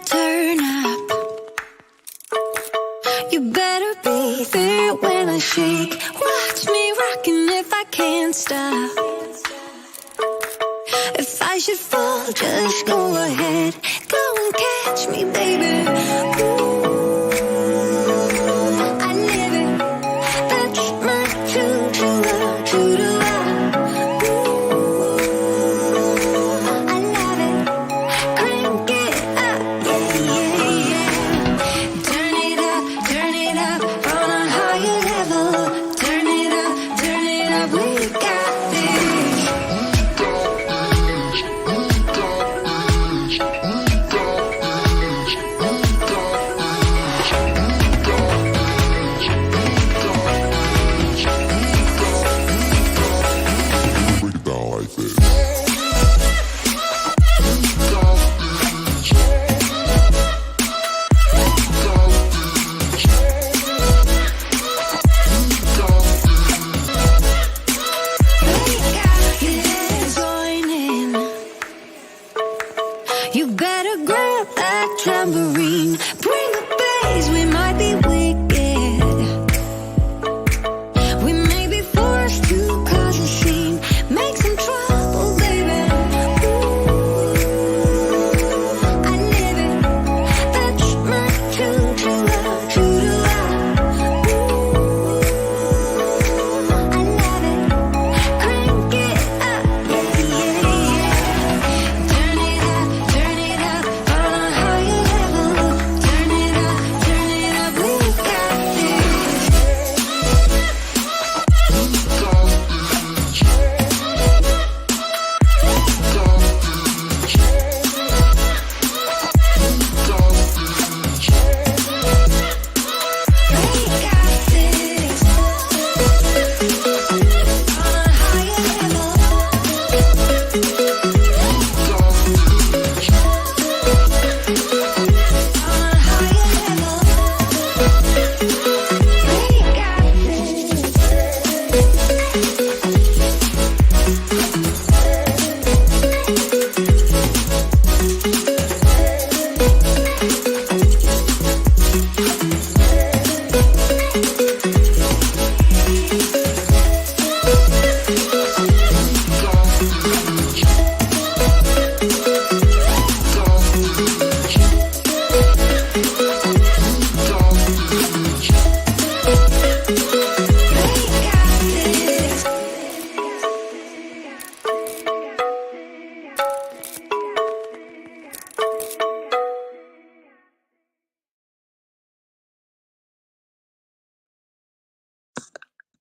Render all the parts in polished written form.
turn up. You better be there when I shake. Watch me rocking if I can't stop. If I should fall, just go ahead. Go and catch me, baby. Ooh, I live it. That's my true love, true to love. Ooh, I love it. Crank it up, yeah, yeah, yeah. Turn it up on a higher level. Turn it up, we got this. Break it down like this. Join in. You better grab that tambourine. Bring the bass, we might be wicked. We may be forced to cause a scene. Make some trouble, baby. Ooh, I live it. That's my true love, true to love. Ooh, I love it. Crank it up, yeah, yeah, yeah. Turn it up on a higher level. Turn it up, we got this.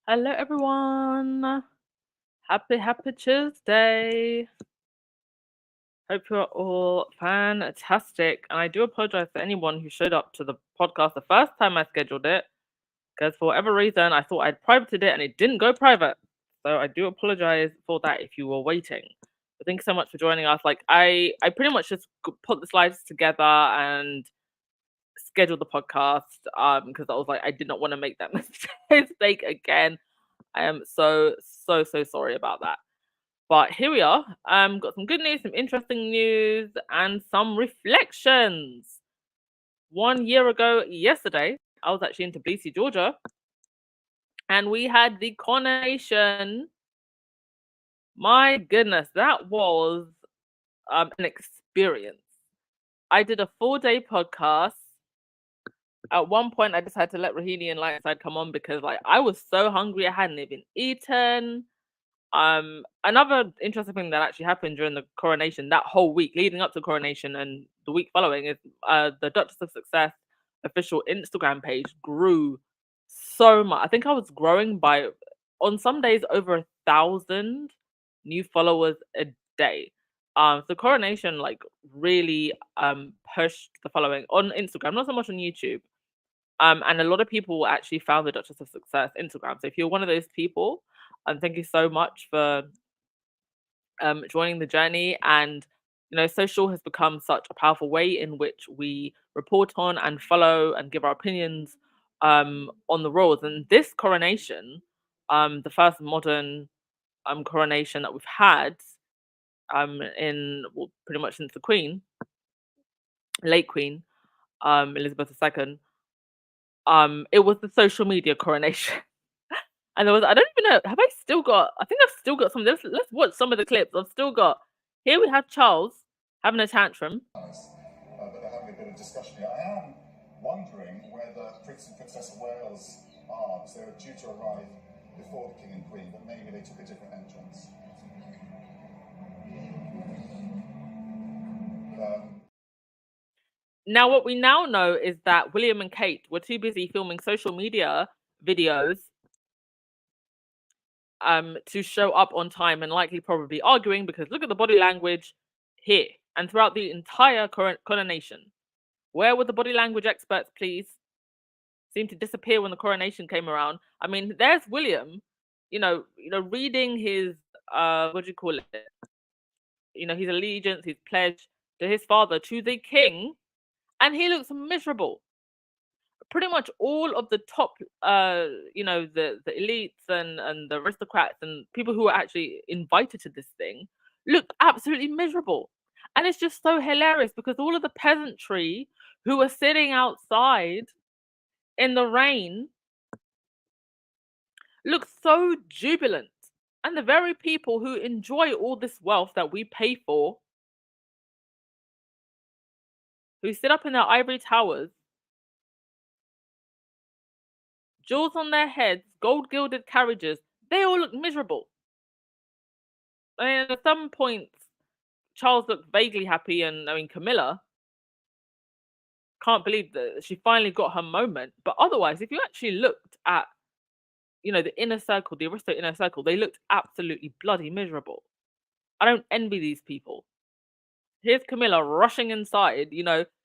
Hello, everyone. Happy Tuesday. Hope you're all fantastic. And I do apologize to anyone who showed up to the podcast the first time I scheduled it, because for whatever reason, I thought I'd privated it and it didn't go private. So I do apologize for that if you were waiting. But thank you so much for joining us. Like, I pretty much just put the slides together and scheduled the podcast because I was like, I did not want to make that mistake again. I am so sorry about that. But here we are. Got some good news, some interesting news, and some reflections. 1 year ago yesterday, I was actually in Tbilisi, Georgia, and we had the coronation. My goodness, that was an experience. I did a 4-day podcast. At one point, I just had to let Rahini and Lightside come on because, like, I was so hungry. I hadn't even eaten. Another interesting thing that actually happened during the coronation, that whole week leading up to coronation and the week following, is the Duchess of Success official Instagram page grew so much. I think I was growing by, on some days, over 1,000 new followers a day. So coronation like really pushed the following on Instagram, not so much on YouTube. And a lot of people actually found the Duchess of Success Instagram. So if you're one of those people, thank you so much for joining the journey. And social has become such a powerful way in which we report on and follow and give our opinions on the royals. And this coronation, the first modern coronation that we've had pretty much since the Queen, late Queen, Elizabeth II, it was the social media coronation. And there was, I don't even know, have I still got, I think I've still got some, let's watch some of the clips. I've still got, here we have Charles having a tantrum. But they're having a bit of discussion here. I am wondering whether Prince and Princess of Wales are, because they were due to arrive before the King and Queen, but maybe they took a different entrance. Now, what we now know is that William and Kate were too busy filming social media videos to show up on time, and likely probably arguing, because look at the body language here and throughout the entire coronation. Where were the body language experts, please? Seemed to disappear when the coronation came around. I mean, there's William, reading his what do you call it? His allegiance, his pledge to his father, to the king, and he looks miserable. Pretty much all of the top, the elites and the aristocrats and people who were actually invited to this thing looked absolutely miserable. And it's just so hilarious because all of the peasantry who were sitting outside in the rain look so jubilant. And the very people who enjoy all this wealth that we pay for, who sit up in their ivory towers, jewels on their heads, gold gilded carriages, they all look miserable. I mean, at some points, Charles looked vaguely happy, and I mean, Camilla, can't believe that she finally got her moment. But otherwise, if you actually looked at, the inner circle, the aristo inner circle, they looked absolutely bloody miserable. I don't envy these people. Here's Camilla rushing inside,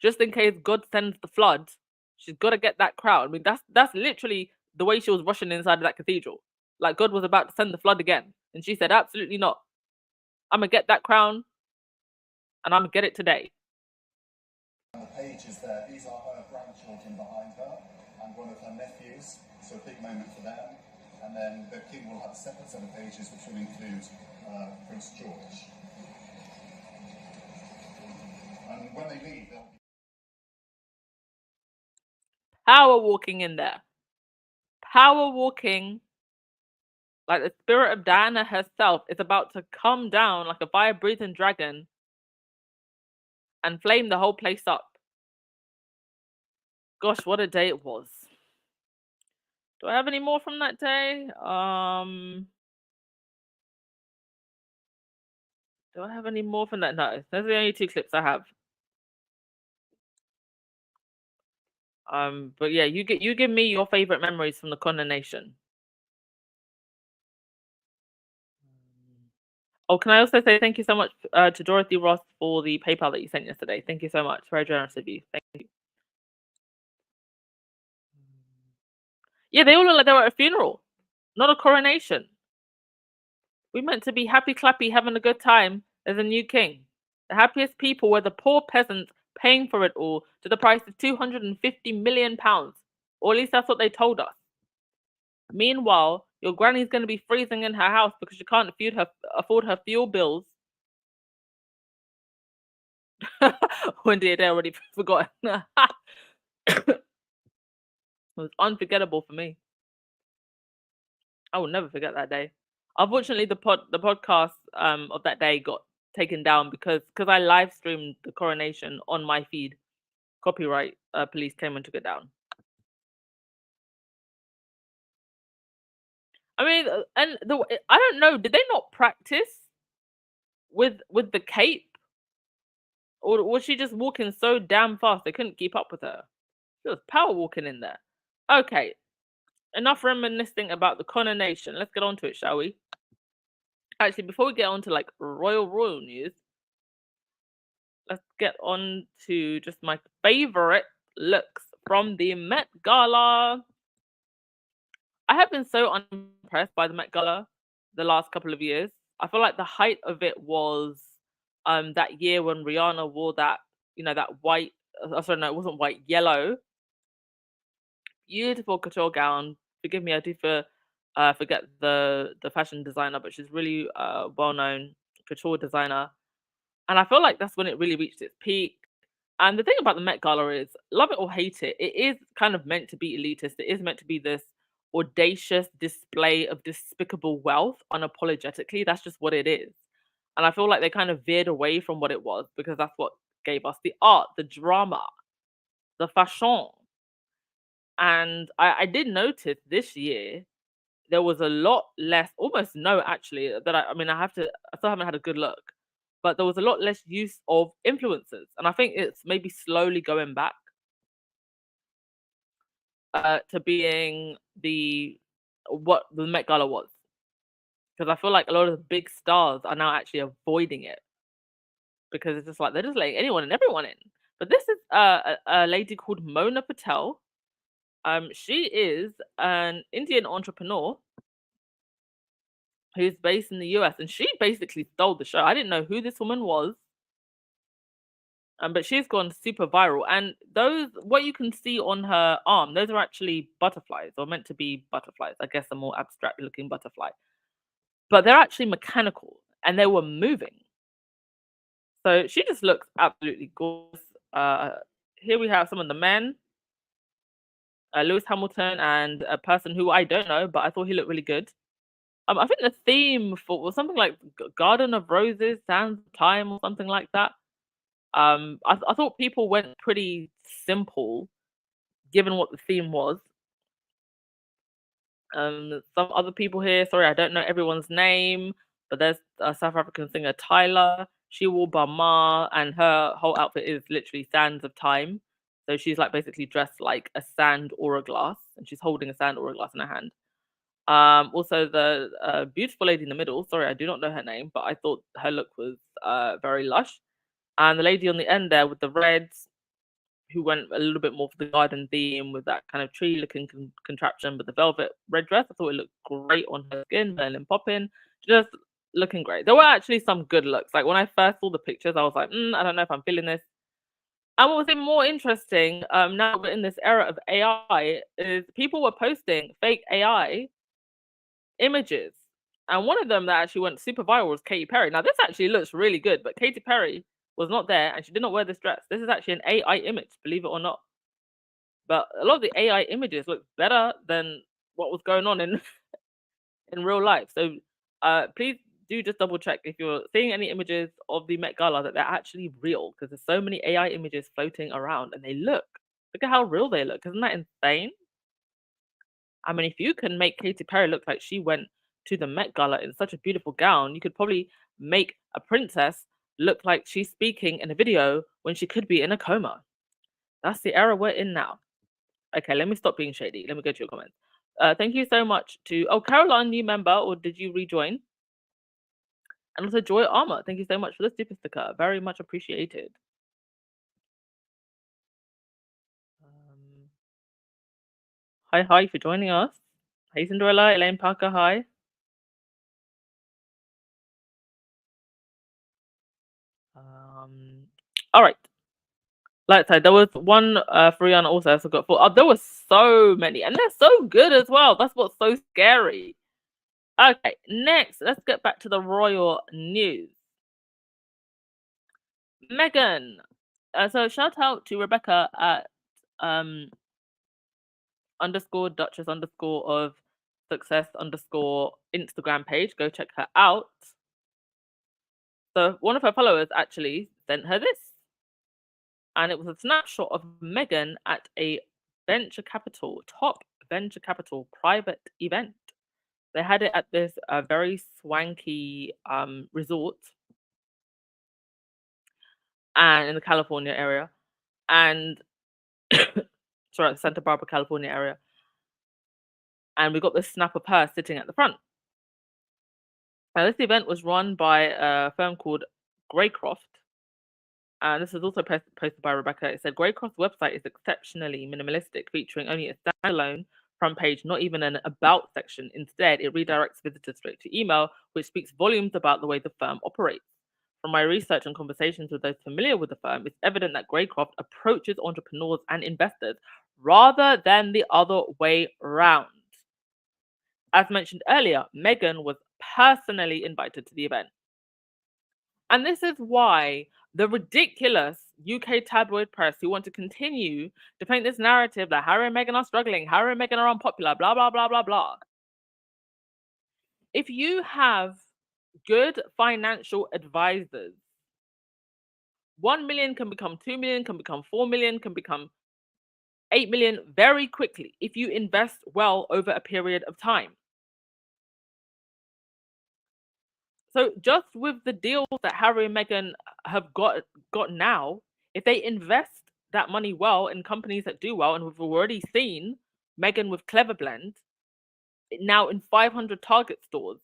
just in case God sends the flood. She's got to get that crown. I mean, that's literally the way she was rushing inside of that cathedral. Like God was about to send the flood again. And she said, absolutely not. I'm going to get that crown and I'm going to get it today. And the pages there, these are her grandchildren behind her and one of her nephews, so a big moment for them. And then the king will have a separate set of pages which will include Prince George. And when they leave, they'll be power walking in there. Power walking, like the spirit of Diana herself is about to come down like a fire-breathing dragon and flame the whole place up. Gosh, what a day it was. Do I have any more from that day? Do I have any more from that? No, those are the only two clips I have. But yeah, you give me your favorite memories from the coronation. Oh, can I also say thank you so much to Dorothy Ross for the PayPal that you sent yesterday. Thank you so much. Very generous of you. Thank you. Yeah, they all look like they were at a funeral, not a coronation. We meant to be happy clappy, having a good time as a new king. The happiest people were the poor peasants paying for it all to the price of £250 million. Or at least that's what they told us. Meanwhile, your granny's going to be freezing in her house because she can't afford her fuel bills. When did I already forgot? It was unforgettable for me. I will never forget that day. Unfortunately, the podcast of that day got taken down because I live streamed the coronation on my feed. Copyright police came and took it down. I mean, and I don't know. Did they not practice with the cape, or was she just walking so damn fast they couldn't keep up with her? She was power walking in there. Okay, enough reminiscing about the coronation. Let's get on to it, shall we? Actually, before we get on to like royal news, let's get on to just my favorite looks from the Met Gala. I have been so unimpressed by the Met Gala the last couple of years. I feel like the height of it was that year when Rihanna wore that, that white, sorry, no, it wasn't white, yellow, beautiful couture gown. Forgive me, I do forget the fashion designer, but she's really well known couture designer. And I feel like that's when it really reached its peak. And the thing about the Met Gala is, love it or hate it, it is kind of meant to be elitist. It is meant to be this audacious display of despicable wealth unapologetically. That's just what it is. And I feel like they kind of veered away from what it was because that's what gave us the art, the drama, the fashion. And I did notice this year there was a lot less, almost no actually, that I mean, I still haven't had a good look, but there was a lot less use of influencers. And I think it's maybe slowly going back to being what the Met Gala was. Because I feel like a lot of the big stars are now actually avoiding it because it's just like they're just letting anyone and everyone in. But this is a lady called Mona Patel. She is an Indian entrepreneur who's based in the US, and she basically stole the show. I didn't know who this woman was, but she's gone super viral. And those, what you can see on her arm, those are actually butterflies, or meant to be butterflies. I guess a more abstract looking butterfly, but they're actually mechanical, and they were moving. So she just looks absolutely gorgeous. Here we have some of the men, Lewis Hamilton, and a person who I don't know, but I thought he looked really good. I think the theme for was something like Garden of Roses, Sands of Time, or something like that. I thought people went pretty simple, given what the theme was. Some other people here, sorry, I don't know everyone's name, but there's a South African singer, Tyler. She wore Bama, and her whole outfit is literally sands of time. So she's like basically dressed like a sand aura glass, and she's holding a sand aura glass in her hand. Also the beautiful lady in the middle, sorry, I do not know her name, but I thought her look was very lush. And the lady on the end there with the reds, who went a little bit more for the garden theme with that kind of tree looking contraption, but the velvet red dress, I thought it looked great on her skin, Berlin popping, just looking great. There were actually some good looks. Like when I first saw the pictures, I was like, I don't know if I'm feeling this. And what was even more interesting, now we're in this era of AI, is people were posting fake AI images. And one of them that actually went super viral was Katy Perry. Now, this actually looks really good, but Katy Perry was not there and she did not wear this dress. This is actually an AI image, believe it or not. But a lot of the AI images look better than what was going on in in real life. So please do just double check if you're seeing any images of the Met Gala that they're actually real, because there's so many AI images floating around and they look at how real they look. Isn't that insane? I mean, if you can make Katy Perry look like she went to the Met Gala in such a beautiful gown, you could probably make a princess look like she's speaking in a video when she could be in a coma. That's the era we're in now. Okay, let me stop being shady. Let me go to your comments. Thank you so much to Caroline, new member, or did you rejoin? And also Joy Armor, thank you so much for the super sticker. Very much appreciated. Hi for joining us. Hey Cinderella, Elaine Parker, hi. All right. Like I said, there was one for Rihanna also I forgot for. There were so many, and they're so good as well. That's what's so scary. Okay, next, let's get back to the royal news. Meghan. So shout out to Rebecca at underscore Duchess underscore of success underscore Instagram page. Go check her out. So one of her followers actually sent her this. And it was a snapshot of Meghan at a top venture capital private event. They had it at this very swanky resort and in the California area, and sorry, Santa Barbara, California area. And we got this snap of her sitting at the front. Now, this event was run by a firm called Greycroft. And this is also posted by Rebecca. It said Greycroft's website is exceptionally minimalistic, featuring only a standalone front page, not even an about section. Instead, it redirects visitors straight to email, which speaks volumes about the way the firm operates. From my research and conversations with those familiar with the firm, it's evident that Greycroft approaches entrepreneurs and investors rather than the other way round. As mentioned earlier, Meghan was personally invited to the event. And this is why the ridiculous UK tabloid press who want to continue to paint this narrative that Harry and Meghan are struggling, Harry and Meghan are unpopular, blah, blah, blah, blah, blah. If you have good financial advisors, 1 million can become 2 million, can become 4 million, can become 8 million very quickly if you invest well over a period of time. So just with the deals that Harry and Meghan have got now, if they invest that money well in companies that do well, and we've already seen Meghan with Clever Blend now in 500 Target stores,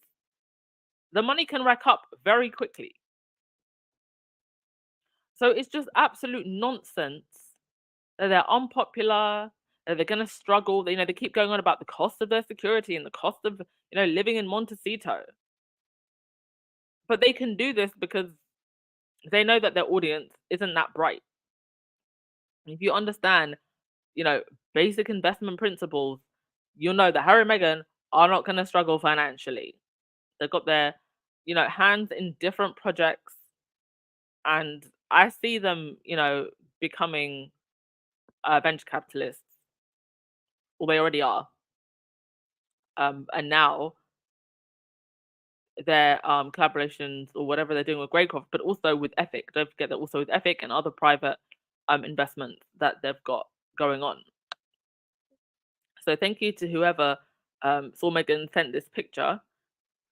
the money can rack up very quickly. So it's just absolute nonsense that they're unpopular, that they're going to struggle. They keep going on about the cost of their security and the cost of living in Montecito. But they can do this because they know that their audience isn't that bright. If you understand, basic investment principles, you'll know that Harry and Meghan are not going to struggle financially. They've got their, hands in different projects, and I see them, becoming venture capitalists, or they already are. And now their collaborations or whatever they're doing with Greycroft, but also with Epic. Don't forget that also with Epic and other private investments that they've got going on. So thank you to whoever saw Meghan sent this picture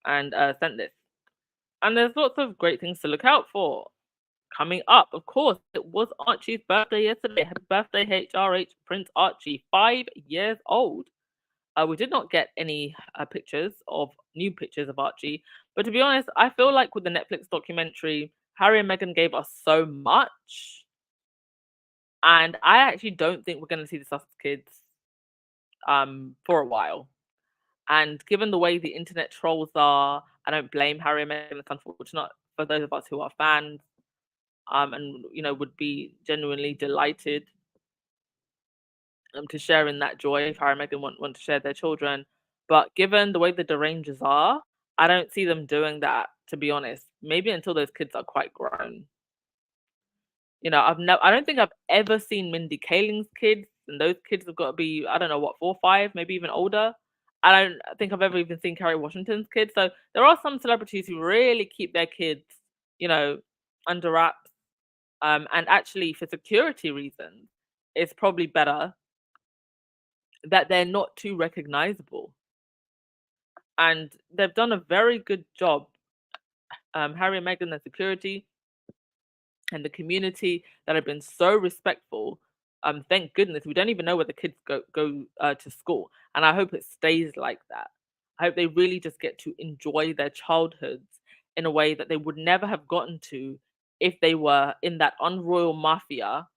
and sent this. And there's lots of great things to look out for coming up. Of course, it was Archie's birthday yesterday. Happy birthday, HRH Prince Archie, 5 years old. We did not get any new pictures of Archie. But to be honest, I feel like with the Netflix documentary, Harry and Meghan gave us so much. And I actually don't think we're going to see the Sussex kids for a while. And given the way the internet trolls are, I don't blame Harry and Meghan. It's unfortunate for those of us who are fans and, would be genuinely delighted to share in that joy if Harry and Meghan want to share their children. But given the way the derangers are, I don't see them doing that, to be honest. Maybe until those kids are quite grown. I don't think I've ever seen Mindy Kaling's kids, and those kids have got to be, I don't know what, 4 or 5, maybe even older. I don't think I've ever even seen Kerry Washington's kids. So there are some celebrities who really keep their kids, under wraps. And actually, for security reasons, it's probably better that they're not too recognizable. And they've done a very good job, Harry and Meghan, their security and the community that have been so respectful. Thank goodness we don't even know where the kids go to school, and I hope it stays like that. I hope they really just get to enjoy their childhoods in a way that they would never have gotten to if they were in that unroyal mafia,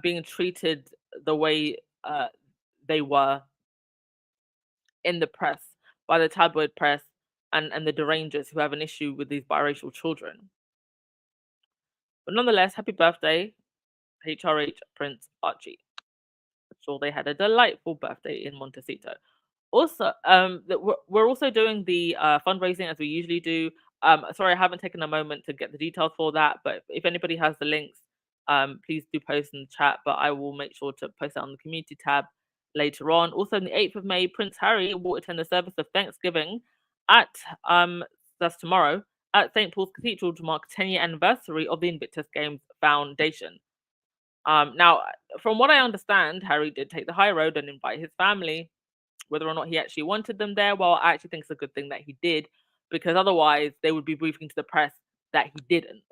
being treated the way they were in the press by the tabloid press and the derangers who have an issue with these biracial children. But nonetheless, happy birthday, HRH Prince Archie. Sure, they had a delightful birthday in Montecito. Also, we're also doing the fundraising as we usually do. Sorry, I haven't taken a moment to get the details for that, but if anybody has the links, please do post in the chat, but I will make sure to post it on the community tab later on. Also, on the 8th of May, Prince Harry will attend the service of Thanksgiving at, that's tomorrow, at St. Paul's Cathedral to mark 10-year anniversary of the Invictus Games Foundation. Now, from what I understand, Harry did take the high road and invite his family. Whether or not he actually wanted them there, well, I actually think it's a good thing that he did, because otherwise they would be briefing to the press that he didn't.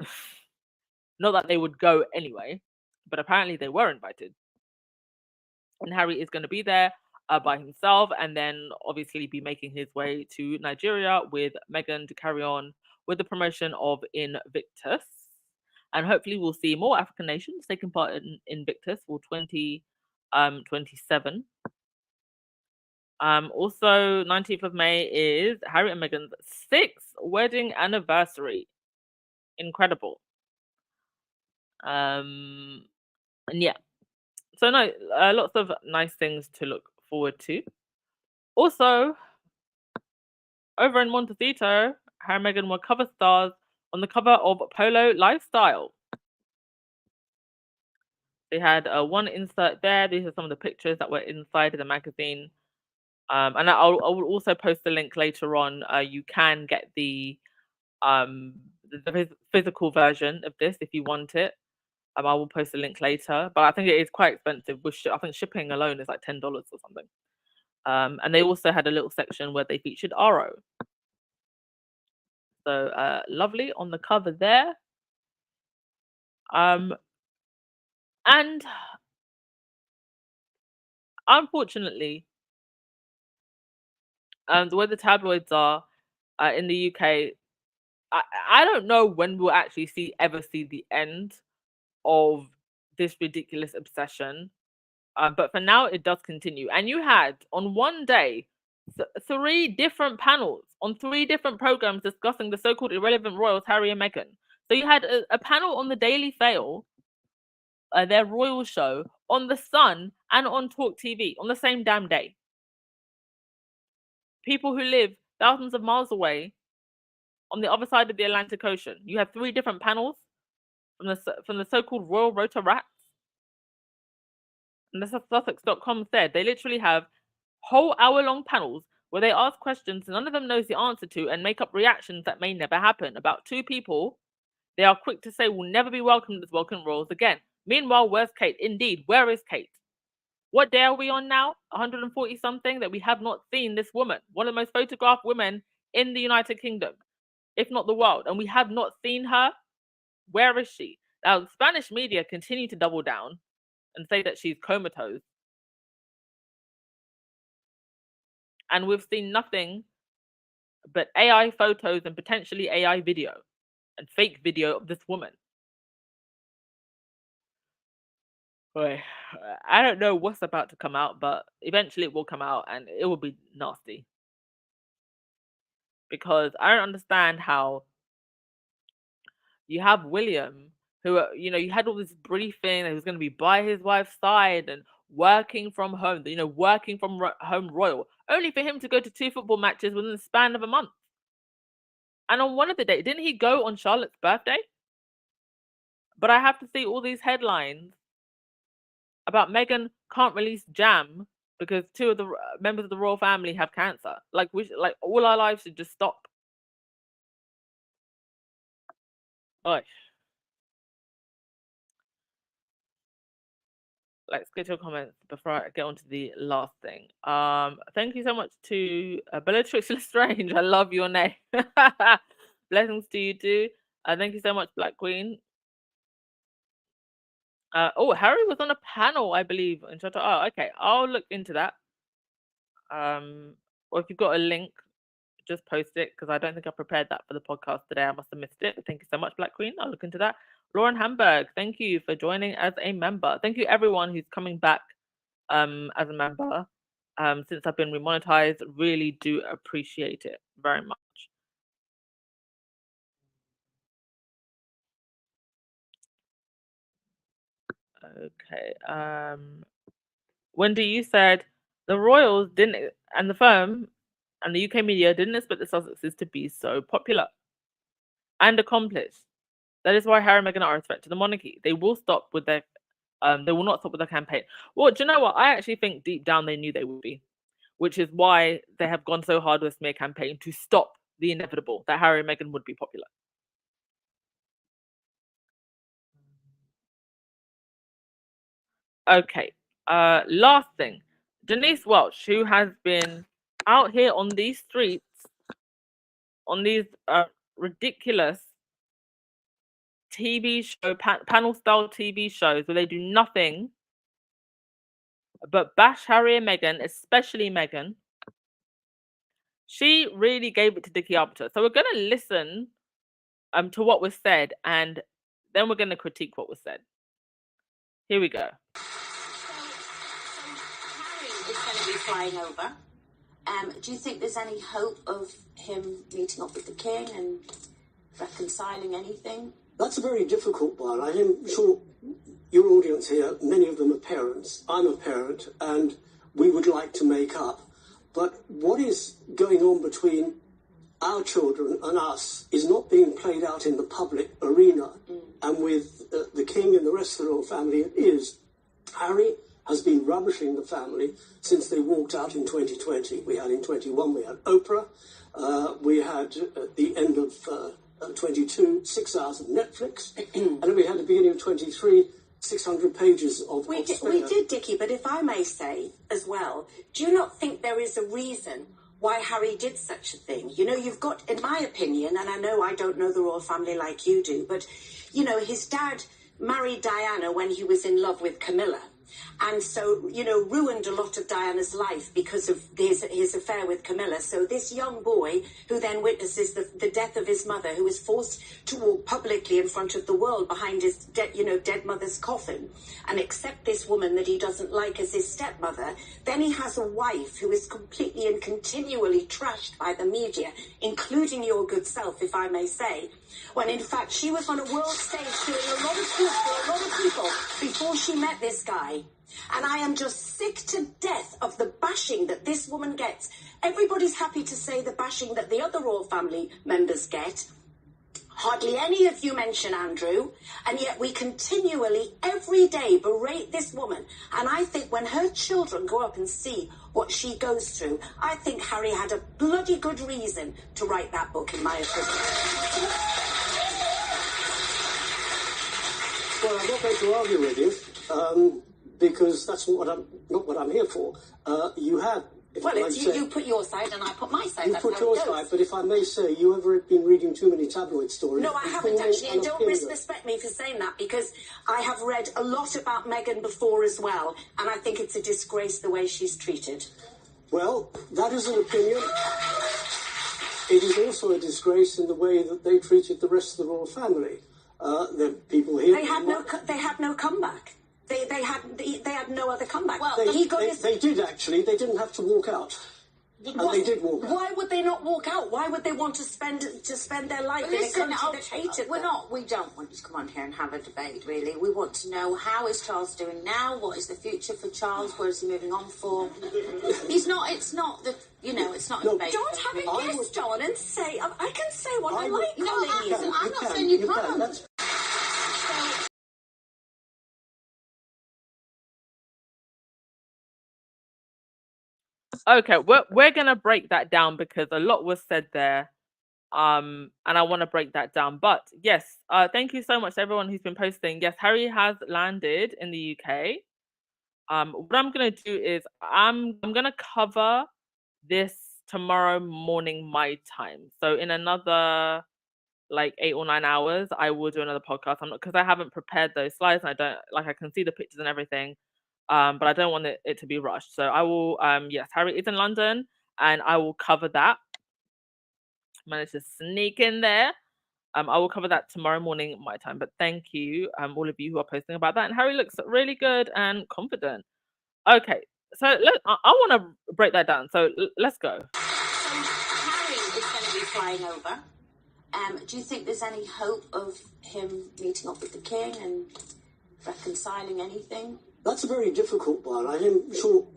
Not that they would go anyway, but apparently they were invited. And Harry is going to be there by himself, and then obviously be making his way to Nigeria with Meghan to carry on with the promotion of Invictus. And hopefully we'll see more African nations taking part in Invictus for 2027. Also, 19th of May is Harry and Meghan's 6th wedding anniversary. Incredible. And yeah. So no, lots of nice things to look forward to. Also, over in Montecito, Harry and Meghan were cover stars on the cover of Polo Lifestyle. They had one insert there. These are some of the pictures that were inside of the magazine. And I will also post the link later on. You can get the physical version of this if you want it. I will post a link later, but I think it is quite expensive. I think shipping alone is like $10 or something. And they also had a little section where they featured Aro. So lovely on the cover there. And unfortunately, the way the tabloids are in the UK, I don't know when we'll actually ever see the end of this ridiculous obsession. But for now, it does continue. And you had on one day 3 different panels on 3 different programs discussing the so-called irrelevant royals, Harry and Meghan. So you had a panel on the Daily Fail, their royal show, on The Sun, and on Talk TV on the same damn day. People who live thousands of miles away on the other side of the Atlantic Ocean. You have 3 different panels from the so-called royal rota rats. And the Sussex.com said they literally have whole hour-long panels where they ask questions none of them knows the answer to and make up reactions that may never happen about 2 people they are quick to say will never be welcomed as welcome royals again. Meanwhile, where's Kate? Indeed, where is Kate? What day are we on now? 140 something that we have not seen this woman, one of the most photographed women in the United Kingdom, if not the world, and we have not seen her. Where is she? Now, Spanish media continue to double down and say that she's comatose. And we've seen nothing but AI photos and potentially AI video and fake video of this woman. Boy, I don't know what's about to come out, but eventually it will come out and it will be nasty. Because I don't understand how you have William, who, you had all this briefing that he was going to be by his wife's side and working from home, working from home royal, only for him to go to 2 football matches within the span of a month. And on one of the days, didn't he go on Charlotte's birthday? But I have to see all these headlines about Meghan can't release jam because 2 of the members of the royal family have cancer. Like all our lives should just stop. Oy. Let's get your comments before I get on to the last thing. Thank you so much to Bellatrix Lestrange. I love your name. Blessings to you too. Thank you so much, Black Queen. Harry was on a panel, I believe. Oh, okay. I'll look into that. Or if you've got a link, just post it because I don't think I prepared that for the podcast today. I must have missed it. Thank you so much, Black Queen. I'll look into that. Lauren Hamburg, thank you for joining as a member. Thank you everyone who's coming back as a member since I've been remonetized. Really do appreciate it very much. Okay. Wendy, you said the royals didn't, and the firm and the UK media didn't expect the Sussexes to be so popular and accomplished. That is why Harry and Meghan are a threat to the monarchy. They will stop with their, they will not stop with their campaign. Well, do you know what? I actually think deep down they knew they would be, which is why they have gone so hard with a smear campaign to stop the inevitable that Harry and Meghan would be popular. Okay. Last thing, Denise Welch, who has been out here on these streets, on these ridiculous TV show, panel style TV shows where they do nothing but bash Harry and Meghan, especially Meghan. She really gave it to Dickie Arbiter. So we're going to listen to what was said, and then we're going to critique what was said. Here we go. Harry is going to be flying over. Do you think there's any hope of him meeting up with the king and reconciling anything? That's a very difficult one. I'm sure your audience here, many of them are parents. I'm a parent, and we would like to make up. But what is going on between our children and us is not being played out in the public arena. And with the King and the rest of the royal family, it is. Harry has been rubbishing the family since they walked out in 2020. We had in 21, we had Oprah. We had at the end of 22, 6 hours of Netflix. And then we had at the beginning of 23, 600 pages of We did, Dickie, but if I may say as well, do you not think there is a reason why Harry did such a thing? You know, you've got, in my opinion, and I know I don't know the royal family like you do, but, you know, his dad married Diana when he was in love with Camilla. And so, you know, ruined a lot of Diana's life because of his affair with Camilla. So this young boy who then witnesses the death of his mother, who is forced to walk publicly in front of the world behind his dead mother's coffin and accept this woman that he doesn't like as his stepmother. Then he has a wife who is completely and continually trashed by the media, including your good self, if I may say, when in fact she was on a world stage doing a lot of good for a lot of people before she met this guy. And I am just sick to death of the bashing that this woman gets. Everybody's happy to say the bashing that the other royal family members get. Hardly any of you mention Andrew, and yet we continually, every day, berate this woman. And I think when her children go up and see what she goes through, I think Harry had a bloody good reason to write that book, in my opinion. Well, I'm not going to argue with you, because that's not what I'm here for. You have... Well, you put your side and I put my side. You That's put how your it goes. side, but if I may say, you ever been reading too many tabloid stories? No, I haven't actually, and don't disrespect me for saying that, because I have read a lot about Meghan before as well, and I think it's a disgrace the way she's treated. Well, that is an opinion. It is also a disgrace in the way that they treated the rest of the royal family. The people here... They had no comeback. They had no other comeback. Well, they did actually. They didn't have to walk out. And they did walk out. Why would they not walk out? Why would they want to spend their life in a country that hated them? We don't want to come on here and have a debate, really. We want to know, how is Charles doing now? What is the future for Charles? Where is he moving on for? It's not a debate. Don't have a guest on and say, I can say what I like. No, I'm not saying you can't. Okay, we're gonna break that down because a lot was said there, and I want to break that down. But yes, thank you so much to everyone who's been posting. Yes, Harry has landed in the UK. What I'm gonna do is I'm gonna cover this tomorrow morning my time. So in another like 8 or 9 hours, I will do another podcast. I'm not, because I haven't prepared those slides, and I don't I can see the pictures and everything. But I don't want it to be rushed. So I will, yes, Harry is in London and I will cover that. Managed to sneak in there. I will cover that tomorrow morning my time. But thank you, all of you who are posting about that. And Harry looks really good and confident. Okay, so I want to break that down. So let's go. So Harry is going to be flying over. Do you think there's any hope of him meeting up with the king and reconciling anything? That's a very difficult one. I'm sure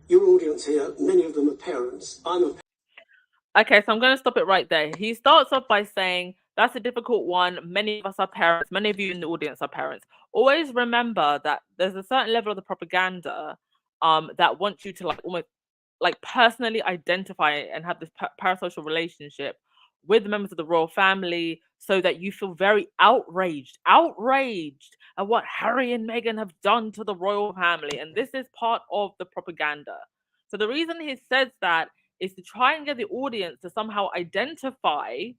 your audience here, many of them are parents. I'm a Okay, so I'm going to stop it right there. He starts off by saying, that's a difficult one. Many of us are parents. Many of you in the audience are parents. Always remember that there's a certain level of the propaganda that wants you to almost personally identify and have this parasocial relationship with members of the royal family, so that you feel very outraged at what Harry and Meghan have done to the royal family. And this is part of the propaganda. So the reason he says that is to try and get the audience to somehow identify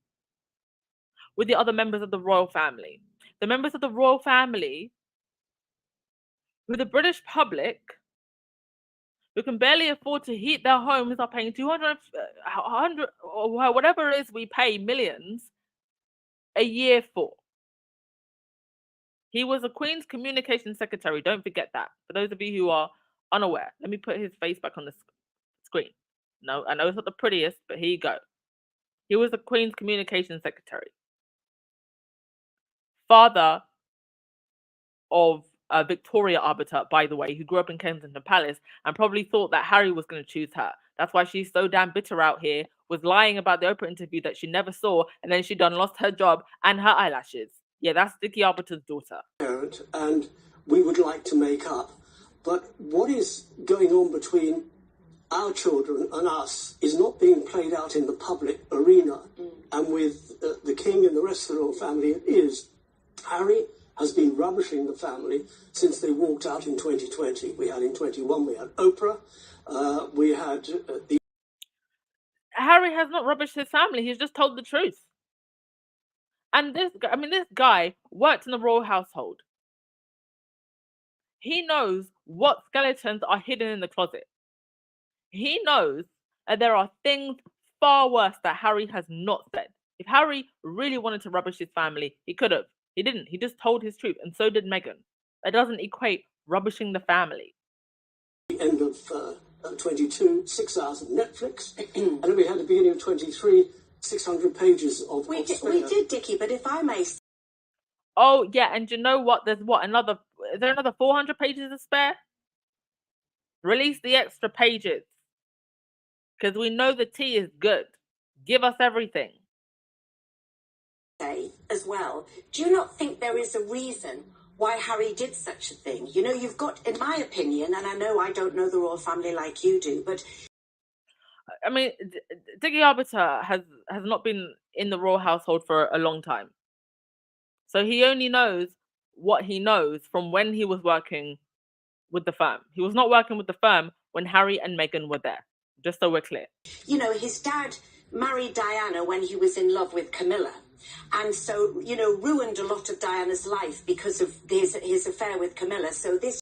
with the other members of the royal family. The members of the royal family who the British public, who can barely afford to heat their homes, are paying 200, 100, or whatever it is we pay, millions a year for. He was a Queen's communication secretary. Don't forget that. For those of you who are unaware, let me put his face back on the screen. No, I know it's not the prettiest, but here you go. He was the Queen's communication secretary. Father of Victoria Arbiter, by the way, who grew up in Kensington Palace and probably thought that Harry was going to choose her. That's why she's so damn bitter out here, was lying about the Oprah interview that she never saw, and then she done lost her job and her eyelashes. Yeah, that's Dickie Arbiter's daughter. And we would like to make up. But what is going on between our children and us is not being played out in the public arena. And with the King and the rest of the royal family, it is. Harry has been rubbishing the family since they walked out in 2020. We had in 21, we had Oprah, we had the... Harry has not rubbished his family. He's just told the truth. And this guy worked in the royal household. He knows what skeletons are hidden in the closet. He knows that there are things far worse that Harry has not said. If Harry really wanted to rubbish his family, he could have. He didn't. He just told his truth, and so did Meghan. That doesn't equate rubbishing the family. End of 22, 6 hours of Netflix, and then we had the beginning of 23, 600 pages of... We did, Dickie, but if I may... Oh, yeah, and you know what? Is there another 400 pages to spare? Release the extra pages. Because we know the tea is good. Give us everything. As well, do you not think there is a reason why Harry did such a thing? You know, you've got, in my opinion, and I know I don't know the royal family like you do, but... I mean, Dickie Arbiter has not been in the royal household for a long time. So he only knows what he knows from when he was working with the firm. He was not working with the firm when Harry and Meghan were there, just so we're clear. You know, his dad married Diana when he was in love with Camilla. And so, you know, ruined a lot of Diana's life because of his affair with Camilla. So this...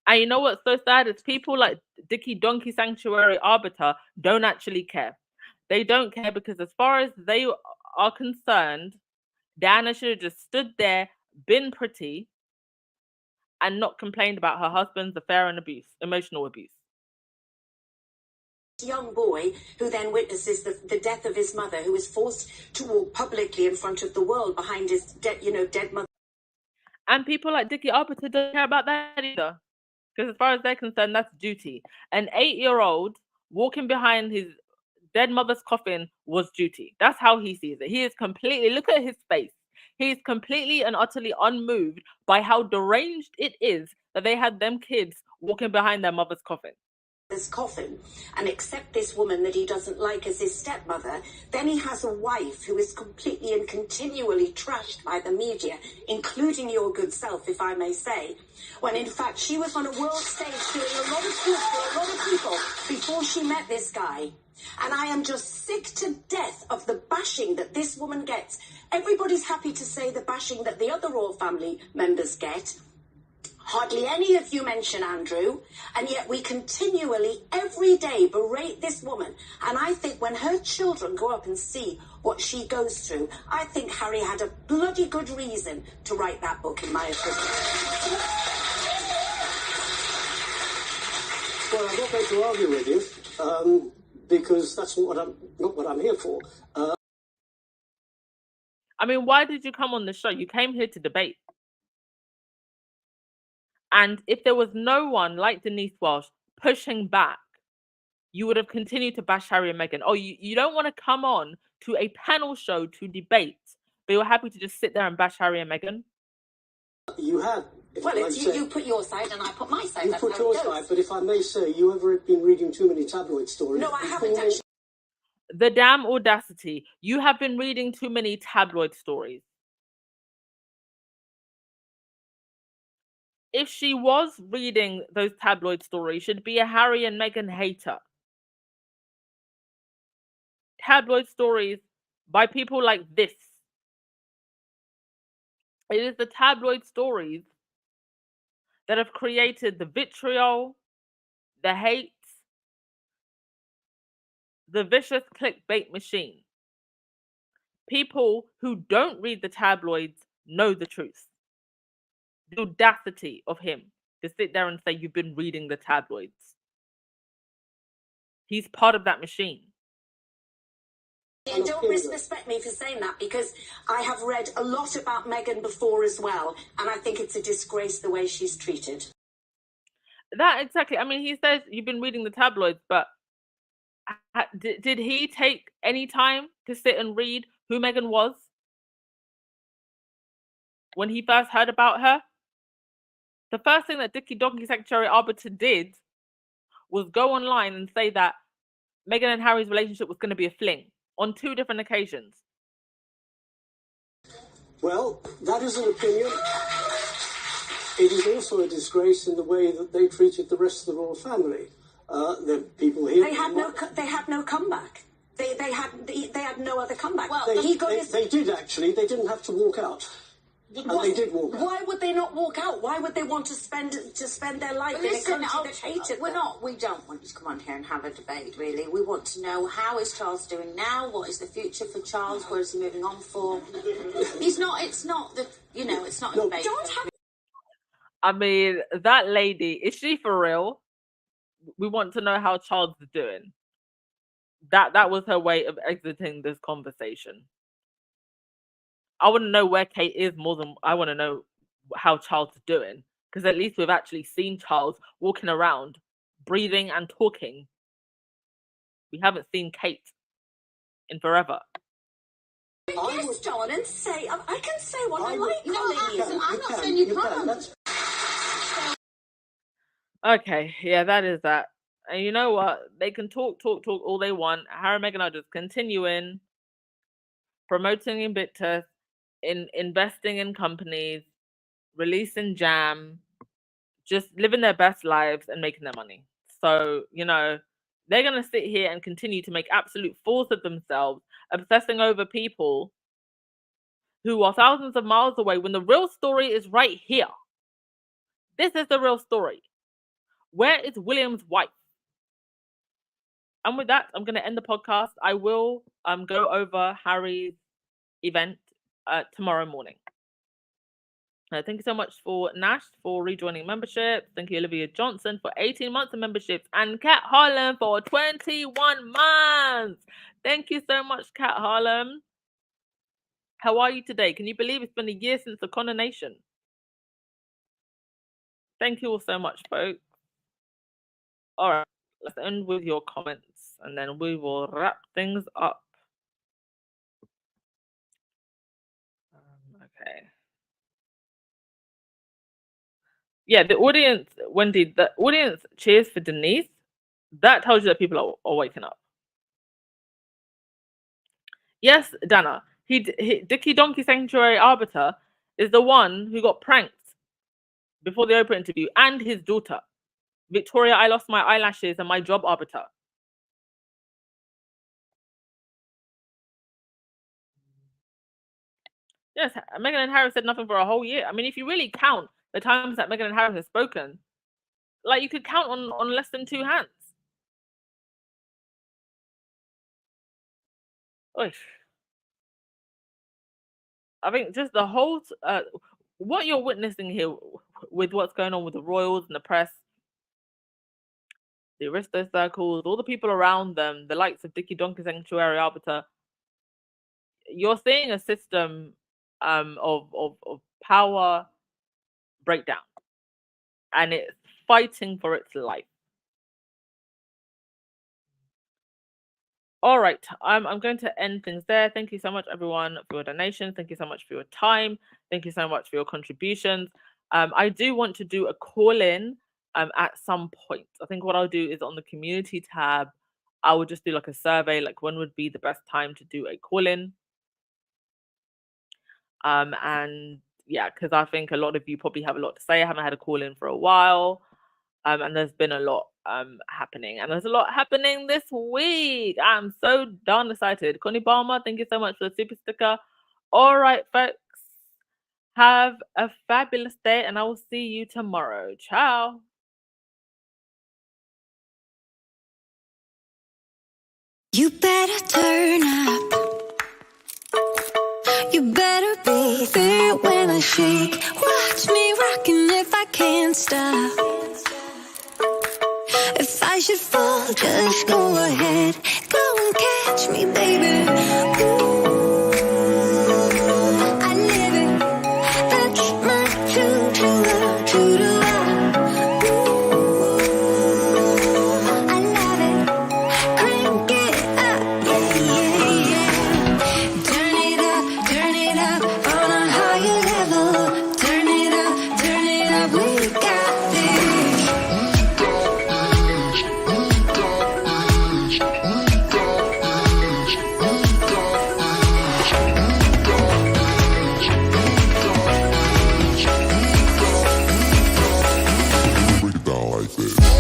And you know what's so sad is people like Dickie Donkey Sanctuary Arbiter don't actually care. They don't care because as far as they are concerned, Diana should have just stood there, been pretty, and not complained about her husband's affair and abuse, emotional abuse. Young boy who then witnesses the death of his mother, who was forced to walk publicly in front of the world behind his dead mother. And people like Dickie Arbiter don't care about that either. Because as far as they're concerned, that's duty. An 8-year-old walking behind his dead mother's coffin was duty. That's how he sees it. He is completely, look at his face. He's completely and utterly unmoved by how deranged it is that they had them kids walking behind their mother's coffin. This coffin and accept this woman that he doesn't like as his stepmother. Then he has a wife who is completely and continually trashed by the media, including your good self, if I may say, when in fact she was on a world stage doing a lot of good for a lot of people before she met this guy. And I am just sick to death of the bashing that this woman gets. Everybody's happy to say the bashing that the other royal family members get. Hardly any of you mention Andrew, and yet we continually, every day, berate this woman. And I think when her children grow up and see what she goes through, I think Harry had a bloody good reason to write that book, in my opinion. Well, I'm not going to argue with you, because that's not what I'm here for. I mean, why did you come on the show? You came here to debate. And if there was no one like Denise Welch pushing back, you would have continued to bash Harry and Meghan. Oh, you don't want to come on to a panel show to debate, but you're happy to just sit there and bash Harry and Meghan? You had... Well, you put your side and I put my side. You put your side, but if I may say, you ever been reading too many tabloid stories? No, I haven't actually. The damn audacity. You have been reading too many tabloid stories. If she was reading those tabloid stories, she'd be a Harry and Meghan hater. Tabloid stories by people like this. It is the tabloid stories that have created the vitriol, the hate, the vicious clickbait machine. People who don't read the tabloids know the truth. The audacity of him to sit there and say you've been reading the tabloids. He's part of that machine. And don't disrespect me for saying that, because I have read a lot about Meghan before as well, and I think it's a disgrace the way she's treated. That exactly. I mean, he says you've been reading the tabloids, but Did he take any time to sit and read who Meghan was when he first heard about her? The first thing that Dickie Donkey Secretary Arbiter did was go online and say that Meghan and Harry's relationship was going to be a fling on 2 different occasions. Well, that is an opinion. It is also a disgrace in the way that they treated the rest of the royal family. The people here. They had no comeback. They had no other comeback. Well, They did actually. They didn't have to walk out. And they did walk out. Why would they not walk out? Why would they want to spend their life in a country that hated them? We don't want you to come on here and have a debate, really. We want to know, how is Charles doing now? What is the future for Charles? Where is he moving on for? It's not a debate. I mean, that lady, is she for real? We want to know how Charles is doing. That was her way of exiting this conversation. I want to know where Kate is more than I want to know how Charles is doing. Because at least we've actually seen Charles walking around, breathing and talking. We haven't seen Kate in forever. Yes, John, and say I can say what I like. I'm not saying you can't. Okay, yeah, that is that. And you know what? They can talk all they want. Harry and Meghan are just continuing, promoting Invictus, investing in companies, releasing jam, just living their best lives and making their money. So, they're going to sit here and continue to make absolute fools of themselves, obsessing over people who are thousands of miles away when the real story is right here. This is the real story. Where is William's wife? And with that, I'm going to end the podcast. I will go over Harry's event tomorrow morning. Thank you so much for Nash for rejoining membership. Thank you, Olivia Johnson, for 18 months of membership. And Kat Harlem for 21 months. Thank you so much, Kat Harlem. How are you today? Can you believe it's been a year since the coronation? Thank you all so much, folks. All right, let's end with your comments and then we will wrap things up. Okay. Yeah, the audience, Wendy, the audience cheers for Denise. That tells you that people are waking up. Yes, Dana. Dickie Donkey Sanctuary Arbiter is the one who got pranked before the Oprah interview, and his daughter. Victoria, I lost my eyelashes and my job, Arbiter. Yes, Meghan and Harry said nothing for a whole year. I mean, if you really count the times that Meghan and Harry have spoken, like, you could count on less than 2 hands. Oy. I think just the whole what you're witnessing here with what's going on with the royals and the press, the Aristo circles, all the people around them, the likes of Dickie Donkey Sanctuary Arbiter, you're seeing a system of power breakdown, and it's fighting for its life. All right, I'm going to end things there. Thank you so much, everyone, for your donations. Thank you so much for your time. Thank you so much for your contributions. I do want to do a call-in at some point. I think what I'll do is on the community tab, I will just do like a survey, like when would be the best time to do a call-in. And yeah, because I think a lot of you probably have a lot to say. I haven't had a call-in for a while. And there's been a lot happening. And there's a lot happening this week. I'm so darn excited. Connie Balmer, thank you so much for the super sticker. All right, folks. Have a fabulous day, and I will see you tomorrow. Ciao. You better turn up. You better be there when I shake. Watch me rocking if I can't stop. If I should fall, just go ahead. Go and catch me, baby. Ooh, I live it. That's my true love. Ooh, I love it. Crank this.